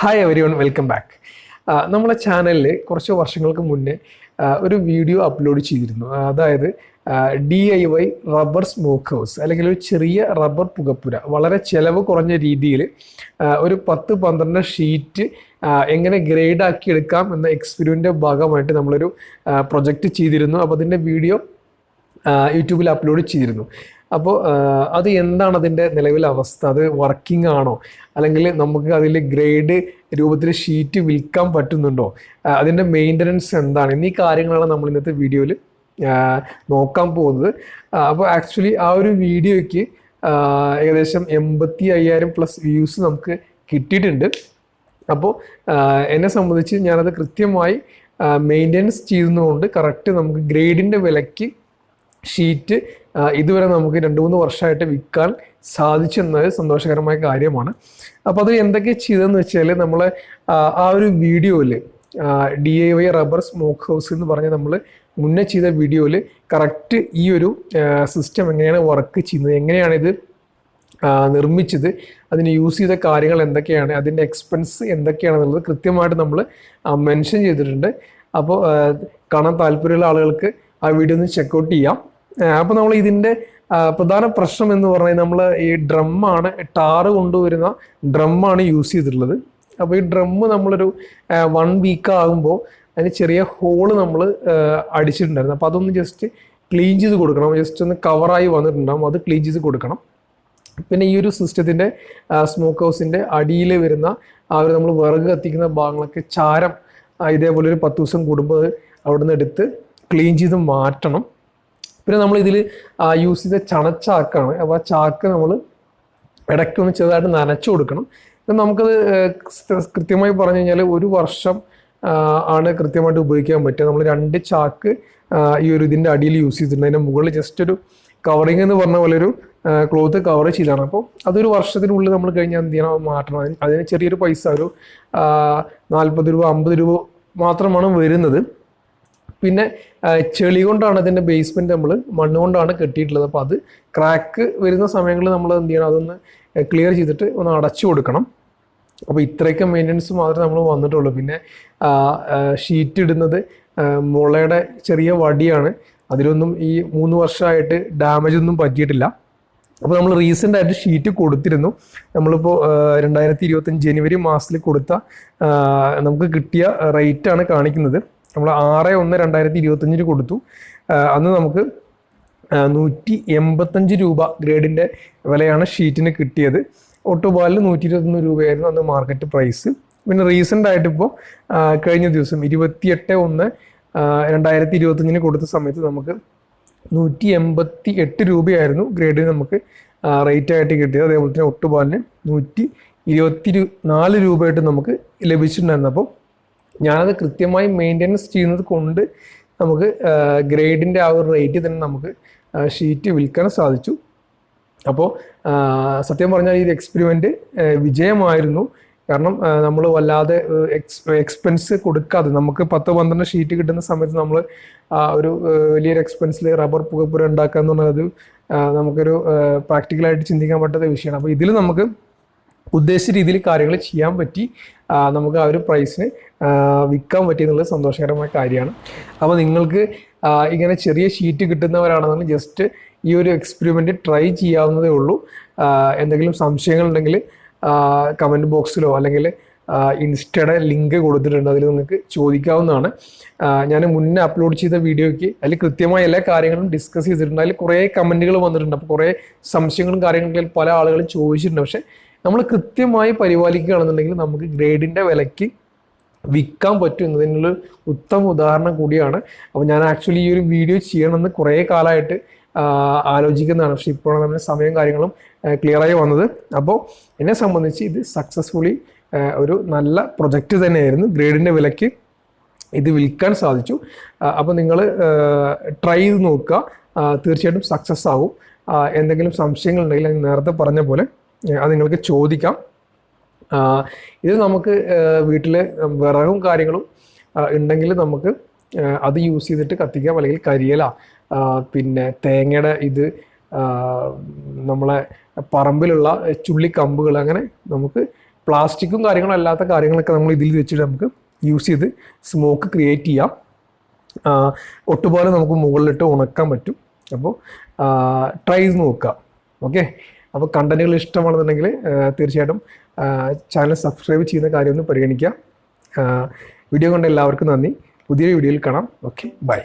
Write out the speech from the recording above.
Hi every one, welcome back. നമ്മളെ ചാനലിൽ കുറച്ച് വർഷങ്ങൾക്ക് മുന്നേ ഒരു വീഡിയോ അപ്ലോഡ് ചെയ്തിരുന്നു. അതായത് DIY റബ്ബർ സ്മോക്ക് ഹൗസ് അല്ലെങ്കിൽ ഒരു ചെറിയ റബ്ബർ പുകപ്പുര, വളരെ ചിലവ് കുറഞ്ഞ രീതിയിൽ ഒരു 10-12 ഷീറ്റ് എങ്ങനെ ഗ്രേഡ് ആക്കി എടുക്കാം എന്ന എക്സ്പീരിയൻസിൻ്റെ ഭാഗമായിട്ട് നമ്മളൊരു പ്രൊജക്റ്റ് ചെയ്തിരുന്നു. അപ്പോൾ അതിൻ്റെ വീഡിയോ യൂട്യൂബിൽ അപ്ലോഡ് ചെയ്തിരുന്നു. അപ്പോൾ അത് എന്താണ് അതിൻ്റെ നിലവിലെ അവസ്ഥ, അത് വർക്കിംഗ് ആണോ, അല്ലെങ്കിൽ നമുക്ക് അതിൽ ഗ്രേഡ് രൂപത്തിൽ ഷീറ്റ് വിൽക്കാൻ പറ്റുന്നുണ്ടോ, അതിൻ്റെ മെയിൻ്റനൻസ് എന്താണ് എന്നീ കാര്യങ്ങളാണ് നമ്മൾ ഇന്നത്തെ വീഡിയോയിൽ നോക്കാൻ പോകുന്നത്. അപ്പോൾ ആക്ച്വലി ആ ഒരു വീഡിയോയ്ക്ക് ഏകദേശം 85,000+ വ്യൂസ് നമുക്ക് കിട്ടിയിട്ടുണ്ട്. അപ്പോൾ എന്നെ സംബന്ധിച്ച് ഞാനത് കൃത്യമായി മെയിൻ്റനൻസ് ചെയ്യുന്നതുകൊണ്ട് കറക്റ്റ് നമുക്ക് ഗ്രേഡിൻ്റെ വിലയ്ക്ക് ഷീറ്റ് ഇതുവരെ നമുക്ക് 2-3 വർഷമായിട്ട് വിൽക്കാൻ സാധിച്ചെന്നത് സന്തോഷകരമായ കാര്യമാണ്. അപ്പോൾ അത് എന്തൊക്കെ ചെയ്തതെന്ന് വെച്ചാൽ നമ്മൾ ആ ഒരു വീഡിയോയിൽ DIY റബ്ബർ സ്മോക്ക് ഹൗസ് എന്ന് പറഞ്ഞ് നമ്മൾ മുന്നേ ചെയ്ത വീഡിയോയിൽ കറക്റ്റ് ഈ ഒരു സിസ്റ്റം എങ്ങനെയാണ് വർക്ക് ചെയ്യുന്നത്, എങ്ങനെയാണിത് നിർമ്മിച്ചത്, അതിന് യൂസ് ചെയ്ത കാര്യങ്ങൾ എന്തൊക്കെയാണ്, അതിൻ്റെ എക്സ്പെൻസ് എന്തൊക്കെയാണെന്നുള്ളത് കൃത്യമായിട്ട് നമ്മൾ മെൻഷൻ ചെയ്തിട്ടുണ്ട്. അപ്പോൾ കാണാൻ താല്പര്യമുള്ള ആളുകൾക്ക് ആ വീഡിയോ ഒന്ന് ചെക്കൗട്ട് ചെയ്യാം. അപ്പോൾ നമ്മൾ ഇതിൻ്റെ പ്രധാന പ്രശ്നം എന്ന് പറഞ്ഞാൽ നമ്മൾ ഈ ഡ്രമ്മാണ്, ടാറ് കൊണ്ടുവരുന്ന ഡ്രമ്മാണ് യൂസ് ചെയ്തിട്ടുള്ളത്. അപ്പോൾ ഈ ഡ്രമ്മ് നമ്മളൊരു 1 വീക്ക് ആകുമ്പോൾ അതിന് ചെറിയ ഹോള് നമ്മൾ അടിച്ചിട്ടുണ്ടായിരുന്നു. അപ്പോൾ അതൊന്ന് ജസ്റ്റ് ക്ലീൻ ചെയ്ത് കൊടുക്കണം, ജസ്റ്റ് ഒന്ന് കവറായി വന്നിട്ടുണ്ടാകും, അത് ക്ലീൻ ചെയ്ത് കൊടുക്കണം. പിന്നെ ഈ ഒരു സിസ്റ്റത്തിൻ്റെ സ്മോക്ക് ഹൗസിൻ്റെ അടിയിൽ വരുന്ന ആ ഒരു നമ്മൾ വിറക് കത്തിക്കുന്ന ഭാഗങ്ങളൊക്കെ ചാരം ഇതേപോലെ ഒരു 10 ദിവസം കൂടുമ്പോൾ അവിടെ നിന്ന് എടുത്ത് ക്ലീൻ ചെയ്ത് മാറ്റണം. പിന്നെ നമ്മൾ ഇതിൽ യൂസ് ചെയ്ത ചണച്ചാക്കാണ്. അപ്പോൾ ആ ചാക്ക് നമ്മൾ ഇടയ്ക്കൊന്ന് ചെറുതായിട്ട് നനച്ചു കൊടുക്കണം. നമുക്കത് കൃത്യമായി പറഞ്ഞു കഴിഞ്ഞാൽ 1 വർഷം ആണ് കൃത്യമായിട്ട് ഉപയോഗിക്കാൻ പറ്റുക. നമ്മൾ 2 ചാക്ക് ഈ ഒരു ഇതിൻ്റെ അടിയിൽ യൂസ് ചെയ്തിട്ടുണ്ട്. അതിൻ്റെ മുകളിൽ ജസ്റ്റ് ഒരു കവറിങ് എന്ന് പറഞ്ഞ പോലെ ഒരു ക്ലോത്ത് കവർ ചെയ്താണ്. അപ്പോൾ അതൊരു വർഷത്തിനുള്ളിൽ നമ്മൾ കഴിഞ്ഞാൽ എന്ത് ചെയ്യണം, മാറ്റണം. അതിന് ചെറിയൊരു പൈസ, ഒരു 40 രൂപ 50 രൂപ മാത്രമാണ് വരുന്നത്. പിന്നെ ചെളി കൊണ്ടാണ് അതിൻ്റെ ബേസ്മെൻറ്റ് നമ്മൾ മണ്ണ് കൊണ്ടാണ് കെട്ടിയിട്ടുള്ളത്. അപ്പോൾ അത് ക്രാക്ക് വരുന്ന സമയങ്ങളിൽ നമ്മൾ എന്ത് ചെയ്യണം, അതൊന്ന് ക്ലിയർ ചെയ്തിട്ട് ഒന്ന് അടച്ചു കൊടുക്കണം. അപ്പോൾ ഇത്രയൊക്കെ മെയിൻ്റനൻസ് മാത്രമേ നമ്മൾ വന്നിട്ടുള്ളൂ. പിന്നെ ഷീറ്റ് ഇടുന്നത് മുളയുടെ ചെറിയ വടിയാണ്, അതിലൊന്നും ഈ 3 വർഷമായിട്ട് ഡാമേജ് ഒന്നും പറ്റിയിട്ടില്ല. അപ്പോൾ നമ്മൾ റീസെൻ്റ് ആയിട്ട് ഷീറ്റ് കൊടുത്തിരുന്നു. നമ്മളിപ്പോൾ 2025 ജനുവരി മാസത്തിൽ കൊടുത്ത നമുക്ക് കിട്ടിയ റേറ്റാണ് കാണിക്കുന്നത്. നമ്മൾ 6/1/2025 കൊടുത്തു. അന്ന് നമുക്ക് 185 രൂപ ഗ്രേഡിൻ്റെ വിലയാണ് ഷീറ്റിന് കിട്ടിയത്. ഒട്ടുപാലിൽ 121 രൂപയായിരുന്നു അന്ന് മാർക്കറ്റ് പ്രൈസ്. പിന്നെ റീസെൻ്റ് ആയിട്ട് ഇപ്പോൾ കഴിഞ്ഞ ദിവസം 28/1/2025 കൊടുത്ത സമയത്ത് നമുക്ക് 188 രൂപയായിരുന്നു ഗ്രേഡിന് നമുക്ക് റേറ്റ് ആയിട്ട് കിട്ടിയത്. അതേപോലെ തന്നെ ഒട്ടുപാലിന് 124 രൂപയായിട്ട് നമുക്ക് ലഭിച്ചിട്ടുണ്ടായിരുന്നു. അപ്പോൾ ഞാനത് കൃത്യമായി മെയിൻ്റനൻസ് ചെയ്യുന്നത് കൊണ്ട് നമുക്ക് ഗ്രേഡിൻ്റെ ആ ഒരു റേറ്റ് തന്നെ നമുക്ക് ഷീറ്റ് വിൽക്കാൻ സാധിച്ചു. അപ്പോൾ സത്യം പറഞ്ഞാൽ ഈ എക്സ്പെരിമെൻറ്റ് വിജയമായിരുന്നു. കാരണം നമ്മൾ വല്ലാതെ എക്സ്പെൻസ് കൊടുക്കാതെ നമുക്ക് 10-12 ഷീറ്റ് കിട്ടുന്ന സമയത്ത് നമ്മൾ ഒരു വലിയൊരു എക്സ്പെൻസിൽ റബ്ബർ പുകപ്പുര ഉണ്ടാക്കുക എന്ന് പറഞ്ഞത് നമുക്കൊരു പ്രാക്ടിക്കലായിട്ട് ചിന്തിക്കാൻ പറ്റാത്ത വിഷയമാണ്. അപ്പോൾ ഇതിൽ നമുക്ക് ഉദ്ദേശിച്ച രീതിയിൽ കാര്യങ്ങൾ ചെയ്യാൻ പറ്റി, നമുക്ക് ആ ഒരു പ്രൈസിന് വിൽക്കാൻ പറ്റി എന്നുള്ളത് സന്തോഷകരമായ കാര്യമാണ്. അപ്പോൾ നിങ്ങൾക്ക് ഇങ്ങനെ ചെറിയ ഷീറ്റ് കിട്ടുന്നവരാണെന്നുണ്ടെങ്കിൽ ജസ്റ്റ് ഈ ഒരു എക്സ്പെരിമെൻറ്റ് ട്രൈ ചെയ്യാവുന്നതേ ഉള്ളൂ. എന്തെങ്കിലും സംശയങ്ങളുണ്ടെങ്കിൽ കമൻറ്റ് ബോക്സിലോ അല്ലെങ്കിൽ ഇൻസ്റ്റയുടെ ലിങ്ക് കൊടുത്തിട്ടുണ്ട്, അതിൽ നിങ്ങൾക്ക് ചോദിക്കാവുന്നതാണ്. ഞാൻ മുന്നേ അപ്ലോഡ് ചെയ്ത വീഡിയോയ്ക്ക് അതിൽ കൃത്യമായ എല്ലാ കാര്യങ്ങളും ഡിസ്കസ് ചെയ്തിട്ടുണ്ട്. അതിൽ കുറേ കമൻറ്റുകൾ വന്നിട്ടുണ്ട്. അപ്പോൾ കുറേ സംശയങ്ങളും കാര്യങ്ങളും പല ആളുകളും ചോദിച്ചിട്ടുണ്ട്. പക്ഷേ നമ്മൾ കൃത്യമായി പരിപാലിക്കുകയാണെന്നുണ്ടെങ്കിൽ നമുക്ക് ഗ്രേഡിൻ്റെ വിലയ്ക്ക് വിൽക്കാൻ പറ്റും എന്നതിനുള്ള ഉത്തമ ഉദാഹരണം കൂടിയാണ്. അപ്പോൾ ഞാൻ ആക്ച്വലി ഈ ഒരു വീഡിയോ ചെയ്യണമെന്ന് കുറേ കാലമായിട്ട് ആലോചിക്കുന്നതാണ്. പക്ഷേ ഇപ്പോഴാണ് നമ്മുടെ സമയം കാര്യങ്ങളും ക്ലിയറായി വന്നത്. അപ്പോൾ എന്നെ സംബന്ധിച്ച് ഇത് സക്സസ്ഫുള്ളി ഒരു നല്ല പ്രൊജക്റ്റ് തന്നെയായിരുന്നു. ഗ്രേഡിൻ്റെ വിലയ്ക്ക് ഇത് വിൽക്കാൻ സാധിച്ചു. അപ്പോൾ നിങ്ങൾ ട്രൈ ചെയ്ത് നോക്കുക, തീർച്ചയായിട്ടും സക്സസ് ആവും. എന്തെങ്കിലും സംശയങ്ങളുണ്ടെങ്കിൽ ഞാൻ നേരത്തെ പറഞ്ഞ പോലെ അത് നിങ്ങൾക്ക് ചോദിക്കാം. ഇത് നമുക്ക് വീട്ടിൽ വിറകും കാര്യങ്ങളും ഉണ്ടെങ്കിൽ നമുക്ക് അത് യൂസ് ചെയ്തിട്ട് കത്തിക്കാം. അല്ലെങ്കിൽ കരിയില, പിന്നെ തേങ്ങയുടെ ഇത്, നമ്മളെ പറമ്പിലുള്ള ചുള്ളിക്കമ്പുകൾ, അങ്ങനെ നമുക്ക് പ്ലാസ്റ്റിക്കും കാര്യങ്ങളും അല്ലാത്ത കാര്യങ്ങളൊക്കെ നമ്മൾ ഇതിൽ വെച്ചിട്ട് നമുക്ക് യൂസ് ചെയ്ത് സ്മോക്ക് ക്രിയേറ്റ് ചെയ്യാം. ഒട്ടുപോലെ നമുക്ക് മുകളിലിട്ട് ഉണക്കാൻ പറ്റും. അപ്പോൾ ട്രൈ ചെയ്ത് നോക്കുക. ഓക്കെ, അപ്പോൾ കണ്ടന്റുകൾ ഇഷ്ടമാണെന്നുണ്ടെങ്കിൽ തീർച്ചയായിട്ടും ചാനൽ സബ്സ്ക്രൈബ് ചെയ്യുന്ന കാര്യം ഒന്ന് പരിഗണിക്കുക. വീഡിയോ കണ്ട എല്ലാവർക്കും നന്ദി. പുതിയൊരു വീഡിയോയിൽ കാണാം. Okay, by.